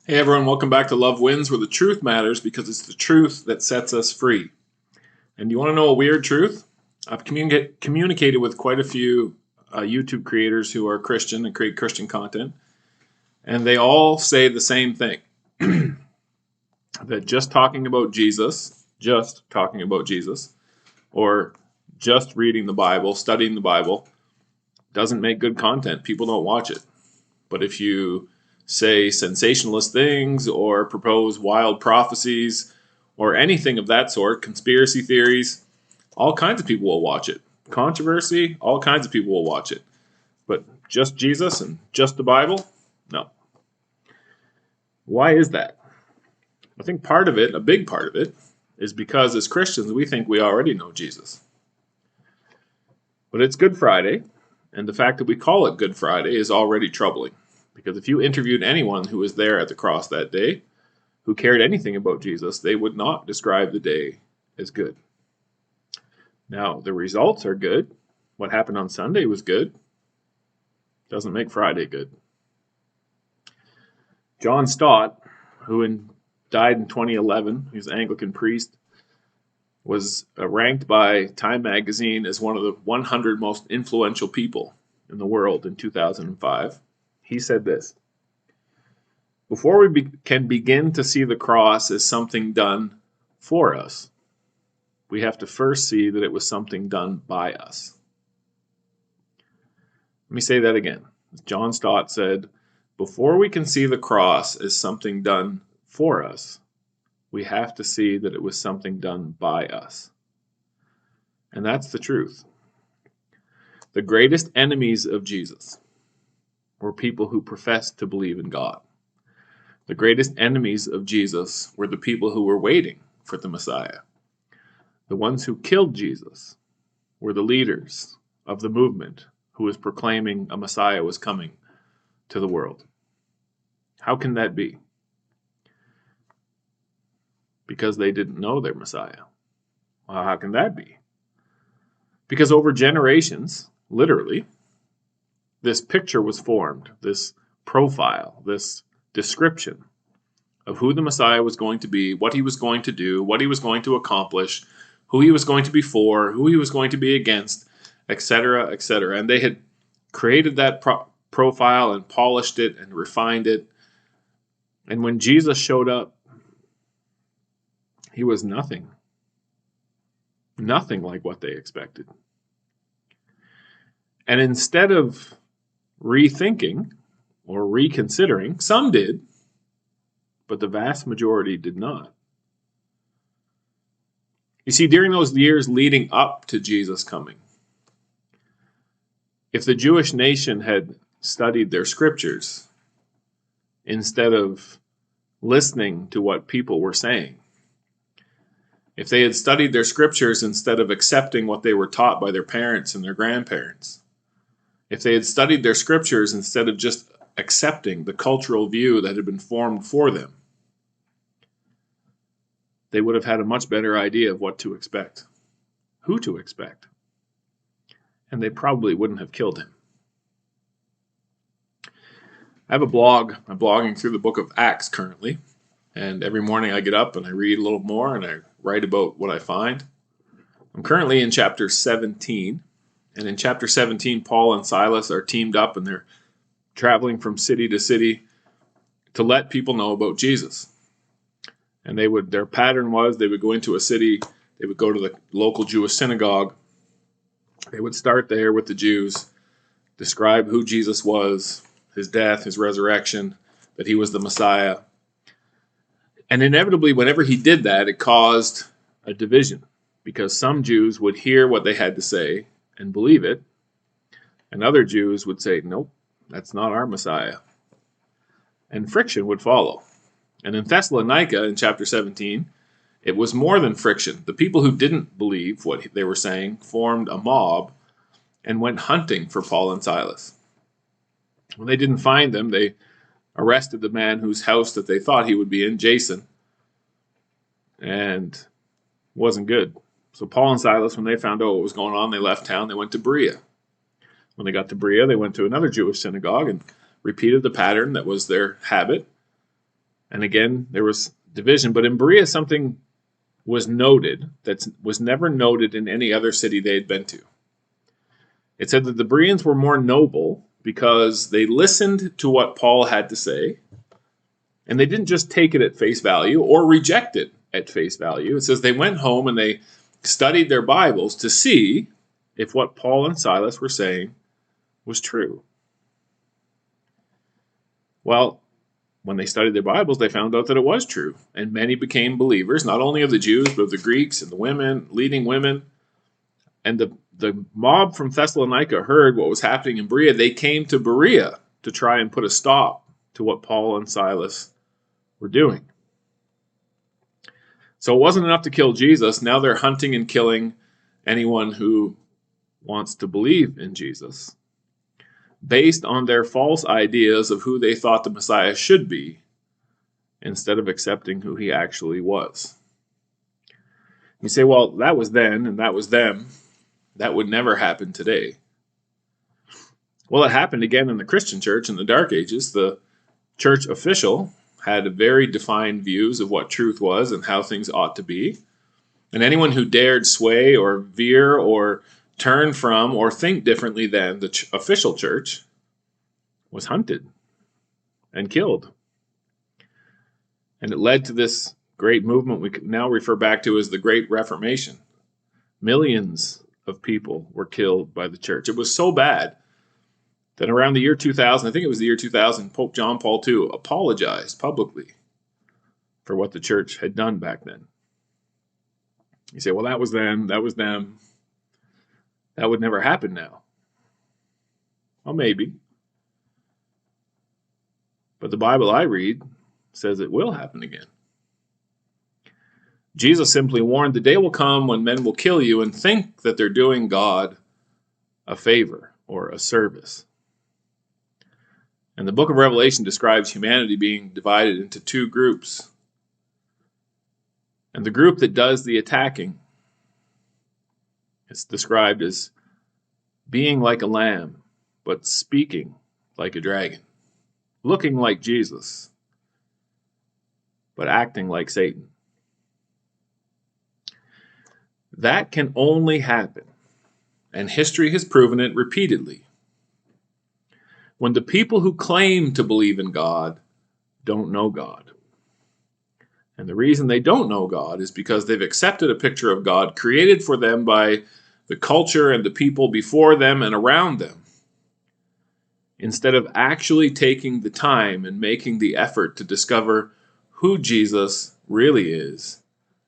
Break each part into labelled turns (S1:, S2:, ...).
S1: Hey everyone, welcome back to Love Wins, where the truth matters because it's the truth that sets us free. And you want to know a weird truth? I've communicated with quite a few YouTube creators who are Christian and create Christian content, and they all say the same thing. That just talking about Jesus, or just reading the Bible, studying the Bible, doesn't make good content. People don't watch it. But if you say sensationalist things or propose wild prophecies or anything of that sort, conspiracy theories, all kinds of people will watch it. Controversy, all kinds of people will watch it. But just Jesus and just the Bible? No. Why is that? I think part of it, a big part of it, is because as Christians we think we already know Jesus. But it's Good Friday, and the fact that we call it Good Friday is already troubling. Because if you interviewed anyone who was there at the cross that day, who cared anything about Jesus, they would not describe the day as good. Now, the results are good. What happened on Sunday was good. Doesn't make Friday good. John Stott, who died in 2011, he's an Anglican priest, was ranked by Time magazine as one of the 100 most influential people in the world in 2005. He said this: before we can begin to see the cross as something done for us, we have to first see that it was something done by us. Let me say that again. John Stott said, before we can see the cross as something done for us, we have to see that it was something done by us. And that's the truth. The greatest enemies of Jesus were people who professed to believe in God. The greatest enemies of Jesus were the people who were waiting for the Messiah. The ones who killed Jesus were the leaders of the movement who was proclaiming a Messiah was coming to the world. How can that be? Because they didn't know their Messiah. Well, how can that be? Because over generations, literally, this picture was formed, this profile, this description of who the Messiah was going to be, what he was going to do, what he was going to accomplish, who he was going to be for, who he was going to be against, etc., etc. And they had created that profile and polished it and refined it. And when Jesus showed up, he was nothing like what they expected. And instead of rethinking or reconsidering, some did, but the vast majority did not. You see, during those years leading up to Jesus coming, if the Jewish nation had studied their scriptures instead of listening to what people were saying, if they had studied their scriptures instead of accepting what they were taught by their parents and their grandparents, if they had studied their scriptures instead of just accepting the cultural view that had been formed for them, they would have had a much better idea of what to expect, who to expect, and they probably wouldn't have killed him. I have a blog. I'm blogging through the book of Acts currently, and every morning I get up and I read a little more and I write about what I find. I'm currently in chapter 17. And in chapter 17, Paul and Silas are teamed up and they're traveling from city to city to let people know about Jesus. And their pattern was they would go into a city, they would go to the local Jewish synagogue, they would start there with the Jews, describe who Jesus was, his death, his resurrection, that he was the Messiah. And inevitably, whenever he did that, it caused a division because some Jews would hear what they had to say and believe it, and other Jews would say, nope, that's not our Messiah. And friction would follow. And in Thessalonica, in chapter 17, it was more than friction. The people who didn't believe what they were saying formed a mob and went hunting for Paul and Silas. When they didn't find them, they arrested the man whose house that they thought he would be in, Jason, and it wasn't good. So Paul and Silas, when they found out what was going on, they left town. They went to Berea. When they got to Berea, they went to another Jewish synagogue and repeated the pattern that was their habit. And again, there was division. But in Berea, something was noted that was never noted in any other city they had been to. It said that the Bereans were more noble because they listened to what Paul had to say, and they didn't just take it at face value or reject it at face value. It says they went home and they studied their Bibles to see if what Paul and Silas were saying was true. Well, when they studied their Bibles, they found out that it was true, and many became believers, not only of the Jews, but of the Greeks and the women, leading women. And the mob from Thessalonica heard what was happening in Berea. They came to Berea to try and put a stop to what Paul and Silas were doing. So it wasn't enough to kill Jesus. Now they're hunting and killing anyone who wants to believe in Jesus, based on their false ideas of who they thought the Messiah should be, instead of accepting who he actually was. You say, well, that was then and that was them. That would never happen today. Well, it happened again in the Christian church in the Dark Ages. The church official had very defined views of what truth was and how things ought to be. And anyone who dared sway or veer or turn from or think differently than the official church was hunted and killed. And it led to this great movement we can now refer back to as the Great Reformation. Millions of people were killed by the church. It was so bad that around the year 2000, I think it was the year 2000, Pope John Paul II apologized publicly for what the church had done back then. You say, well, that was them, that was them. That would never happen now. Well, maybe. But the Bible I read says it will happen again. Jesus simply warned, the day will come when men will kill you and think that they're doing God a favor or a service. And the book of Revelation describes humanity being divided into two groups. And the group that does the attacking is described as being like a lamb, but speaking like a dragon, looking like Jesus, but acting like Satan. That can only happen, and history has proven it repeatedly, when the people who claim to believe in God don't know God. And the reason they don't know God is because they've accepted a picture of God created for them by the culture and the people before them and around them, instead of actually taking the time and making the effort to discover who Jesus really is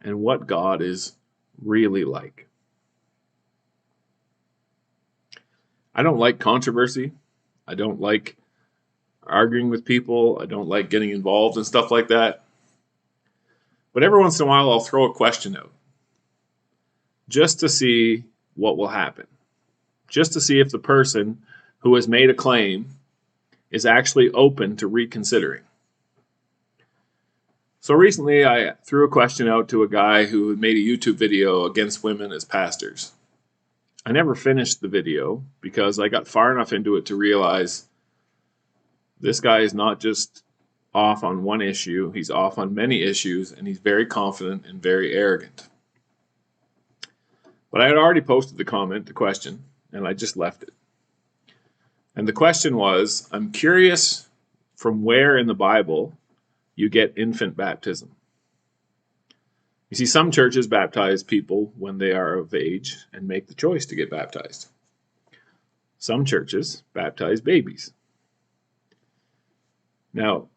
S1: and what God is really like. I don't like controversy. I don't like arguing with people. I don't like getting involved in stuff like that. But every once in a while, I'll throw a question out just to see what will happen. Just to see if the person who has made a claim is actually open to reconsidering. So recently, I threw a question out to a guy who had made a YouTube video against women as pastors. I never finished the video because I got far enough into it to realize this guy is not just off on one issue, he's off on many issues, and he's very confident and very arrogant. But I had already posted the question, and I just left it. And the question was, I'm curious from where in the Bible you get infant baptism. You see, some churches baptize people when they are of age and make the choice to get baptized. Some churches baptize babies. Now,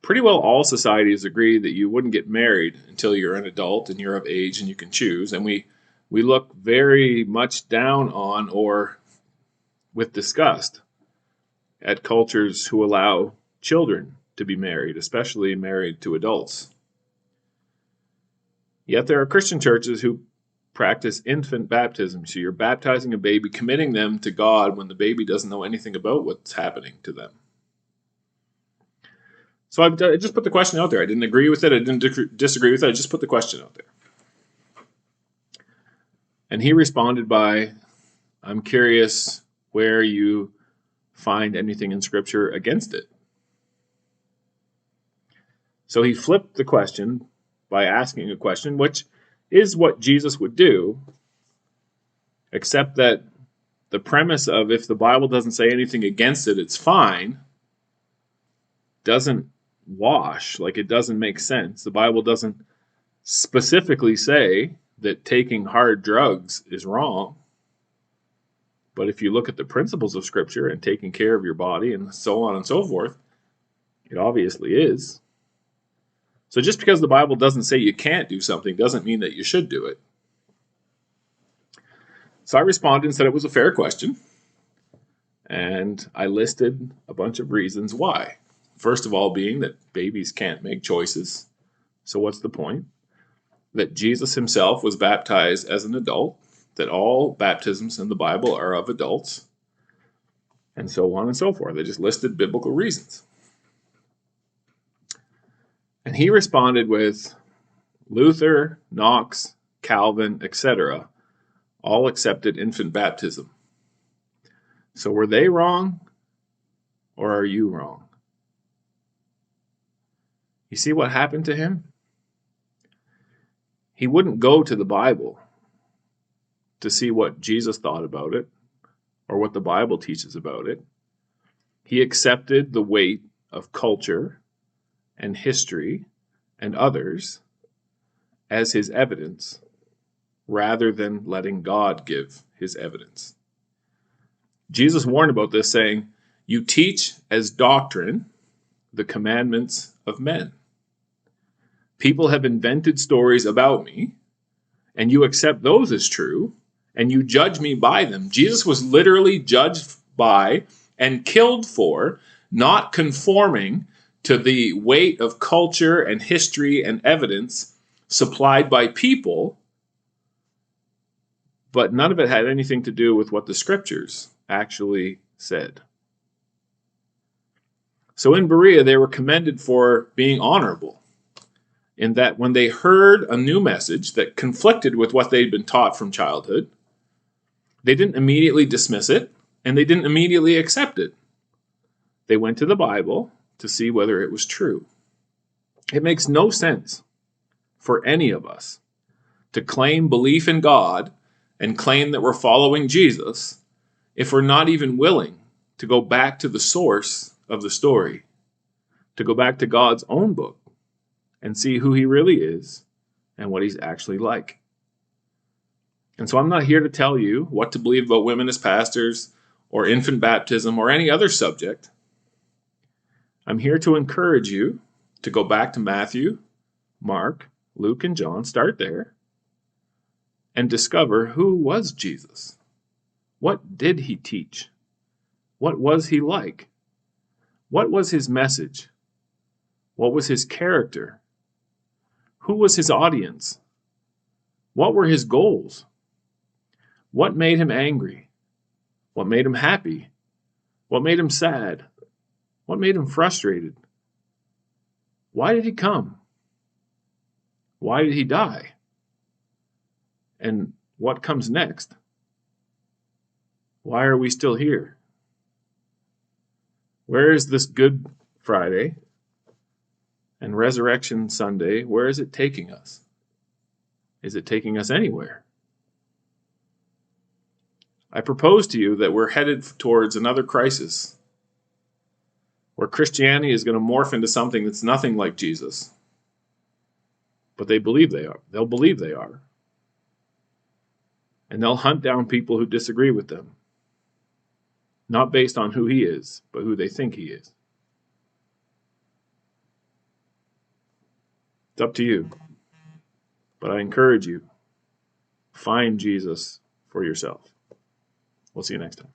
S1: pretty well all societies agree that you wouldn't get married until you're an adult and you're of age and you can choose. And we look very much down on or with disgust at cultures who allow children to be married, especially married to adults. Yet there are Christian churches who practice infant baptism. So you're baptizing a baby, committing them to God when the baby doesn't know anything about what's happening to them. So I just put the question out there. I didn't agree with it. I didn't disagree with it. I just put the question out there. And he responded by, I'm curious where you find anything in Scripture against it. So he flipped the question by asking a question, which is what Jesus would do, except that the premise of if the Bible doesn't say anything against it, it's fine, doesn't wash. Like, it doesn't make sense. The Bible doesn't specifically say that taking hard drugs is wrong. But if you look at the principles of Scripture and taking care of your body and so on and so forth, it obviously is. So just because the Bible doesn't say you can't do something doesn't mean that you should do it. So I responded and said it was a fair question. And I listed a bunch of reasons why. First of all, being that babies can't make choices. So what's the point? That Jesus himself was baptized as an adult, that all baptisms in the Bible are of adults, and so on and so forth. They just listed biblical reasons. And he responded with Luther, Knox, Calvin, etc. all accepted infant baptism. So were they wrong, or are you wrong? You see what happened to him? He wouldn't go to the Bible to see what Jesus thought about it or what the Bible teaches about it. He accepted the weight of culture and history and others as his evidence rather than letting God give his evidence. Jesus warned about this, saying, "You teach as doctrine the commandments of men." People have invented stories about me, and you accept those as true, and you judge me by them. Jesus was literally judged by and killed for not conforming to the weight of culture and history and evidence supplied by people, but none of it had anything to do with what the Scriptures actually said. So in Berea, they were commended for being honorable, in that when they heard a new message that conflicted with what they'd been taught from childhood, they didn't immediately dismiss it, and they didn't immediately accept it. They went to the Bible to see whether it was true. It makes no sense for any of us to claim belief in God and claim that we're following Jesus if we're not even willing to go back to the source of the story, to go back to God's own book and see who he really is and what he's actually like. And so I'm not here to tell you what to believe about women as pastors or infant baptism or any other subject. I'm here to encourage you to go back to Matthew, Mark, Luke, and John, start there, and discover who was Jesus. What did he teach? What was he like? What was his message? What was his character? Who was his audience? What were his goals? What made him angry? What made him happy? What made him sad? What made him frustrated? Why did he come? Why did he die? And what comes next? Why are we still here? Where is this Good Friday and Resurrection Sunday? Where is it taking us? Is it taking us anywhere? I propose to you that we're headed towards another crisis where Christianity is going to morph into something that's nothing like Jesus. But they believe they are. They'll believe they are. And they'll hunt down people who disagree with them. Not based on who he is, but who they think he is. It's up to you. But I encourage you, find Jesus for yourself. We'll see you next time.